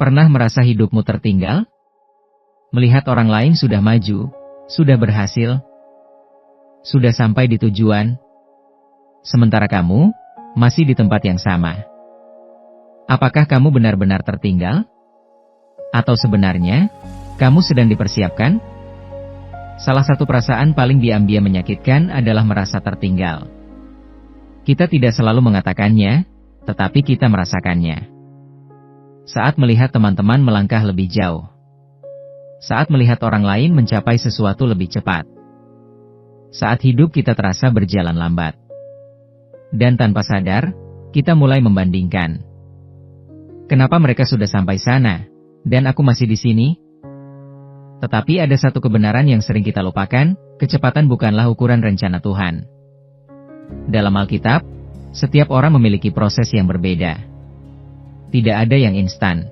Pernah merasa hidupmu tertinggal? Melihat orang lain sudah maju, sudah berhasil, sudah sampai di tujuan, sementara kamu masih di tempat yang sama. Apakah kamu benar-benar tertinggal? Atau sebenarnya, kamu sedang dipersiapkan? Salah satu perasaan paling diam-diam menyakitkan adalah merasa tertinggal. Kita tidak selalu mengatakannya, tetapi kita merasakannya. Saat melihat teman-teman melangkah lebih jauh. Saat melihat orang lain mencapai sesuatu lebih cepat. Saat hidup kita terasa berjalan lambat. Dan tanpa sadar, kita mulai membandingkan. Kenapa mereka sudah sampai sana, dan aku masih di sini? Tetapi ada satu kebenaran yang sering kita lupakan, kecepatan bukanlah ukuran rencana Tuhan. Dalam Alkitab, setiap orang memiliki proses yang berbeda. Tidak ada yang instan.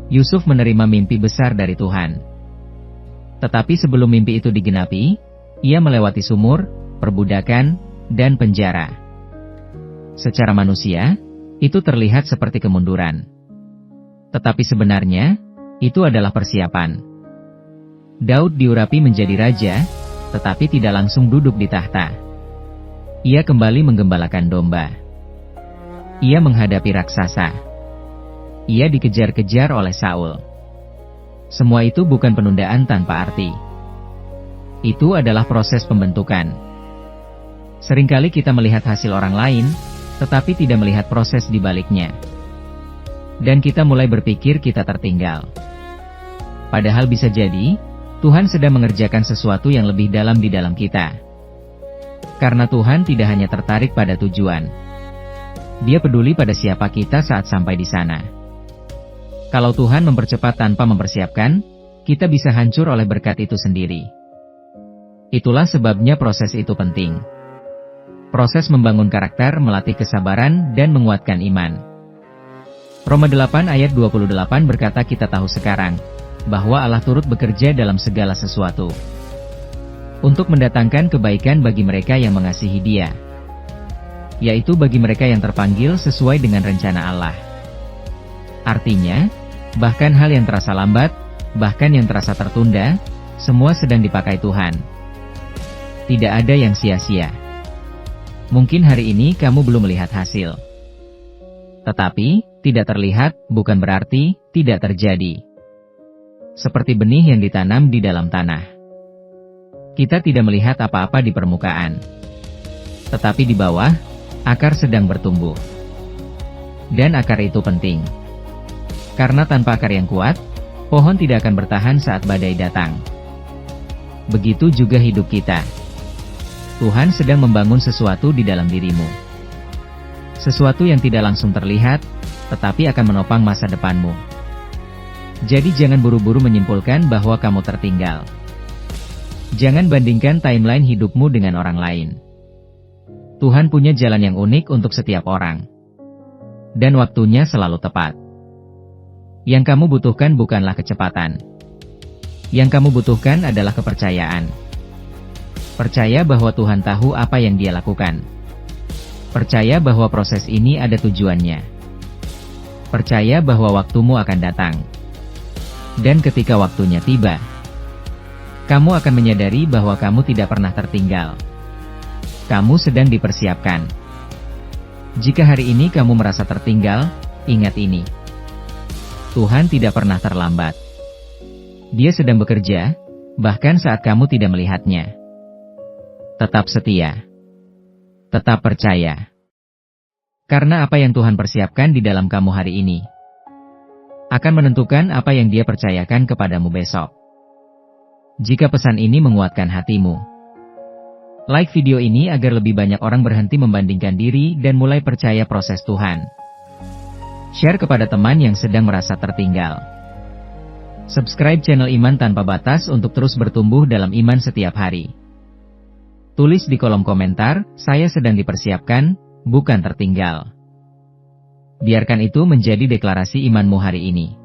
Yusuf menerima mimpi besar dari Tuhan. Tetapi sebelum mimpi itu digenapi, ia melewati sumur, perbudakan, dan penjara. Secara manusia, itu terlihat seperti kemunduran. Tetapi sebenarnya, itu adalah persiapan. Daud diurapi menjadi raja, tetapi tidak langsung duduk di tahta. Ia kembali menggembalakan domba. Ia menghadapi raksasa. Ia dikejar-kejar oleh Saul. Semua itu bukan penundaan tanpa arti. Itu adalah proses pembentukan. Seringkali kita melihat hasil orang lain, tetapi tidak melihat proses di baliknya. Dan kita mulai berpikir kita tertinggal. Padahal bisa jadi, Tuhan sedang mengerjakan sesuatu yang lebih dalam di dalam kita. Karena Tuhan tidak hanya tertarik pada tujuan. Dia peduli pada siapa kita saat sampai di sana. Kalau Tuhan mempercepat tanpa mempersiapkan, kita bisa hancur oleh berkat itu sendiri. Itulah sebabnya proses itu penting. Proses membangun karakter, melatih kesabaran, dan menguatkan iman. Roma 8 ayat 28 berkata kita tahu sekarang, bahwa Allah turut bekerja dalam segala sesuatu. Untuk mendatangkan kebaikan bagi mereka yang mengasihi Dia. Yaitu bagi mereka yang terpanggil sesuai dengan rencana Allah. Artinya, bahkan hal yang terasa lambat, bahkan yang terasa tertunda, semua sedang dipakai Tuhan. Tidak ada yang sia-sia. Mungkin hari ini kamu belum melihat hasil. Tetapi, tidak terlihat, bukan berarti, tidak terjadi. Seperti benih yang ditanam di dalam tanah. Kita tidak melihat apa-apa di permukaan. Tetapi di bawah, akar sedang bertumbuh. Dan akar itu penting. Karena tanpa akar yang kuat, pohon tidak akan bertahan saat badai datang. Begitu juga hidup kita. Tuhan sedang membangun sesuatu di dalam dirimu. Sesuatu yang tidak langsung terlihat, tetapi akan menopang masa depanmu. Jadi jangan buru-buru menyimpulkan bahwa kamu tertinggal. Jangan bandingkan timeline hidupmu dengan orang lain. Tuhan punya jalan yang unik untuk setiap orang. Dan waktunya selalu tepat. Yang kamu butuhkan bukanlah kecepatan. Yang kamu butuhkan adalah kepercayaan. Percaya bahwa Tuhan tahu apa yang Dia lakukan. Percaya bahwa proses ini ada tujuannya. Percaya bahwa waktumu akan datang. Dan ketika waktunya tiba, kamu akan menyadari bahwa kamu tidak pernah tertinggal. Kamu sedang dipersiapkan. Jika hari ini kamu merasa tertinggal, ingat ini. Tuhan tidak pernah terlambat. Dia sedang bekerja, bahkan saat kamu tidak melihatnya. Tetap setia. Tetap percaya. Karena apa yang Tuhan persiapkan di dalam kamu hari ini akan menentukan apa yang Dia percayakan kepadamu besok. Jika pesan ini menguatkan hatimu, like video ini agar lebih banyak orang berhenti membandingkan diri dan mulai percaya proses Tuhan. Share kepada teman yang sedang merasa tertinggal. Subscribe channel Iman Tanpa Batas untuk terus bertumbuh dalam iman setiap hari. Tulis di kolom komentar, saya sedang dipersiapkan, bukan tertinggal. Biarkan itu menjadi deklarasi imanmu hari ini.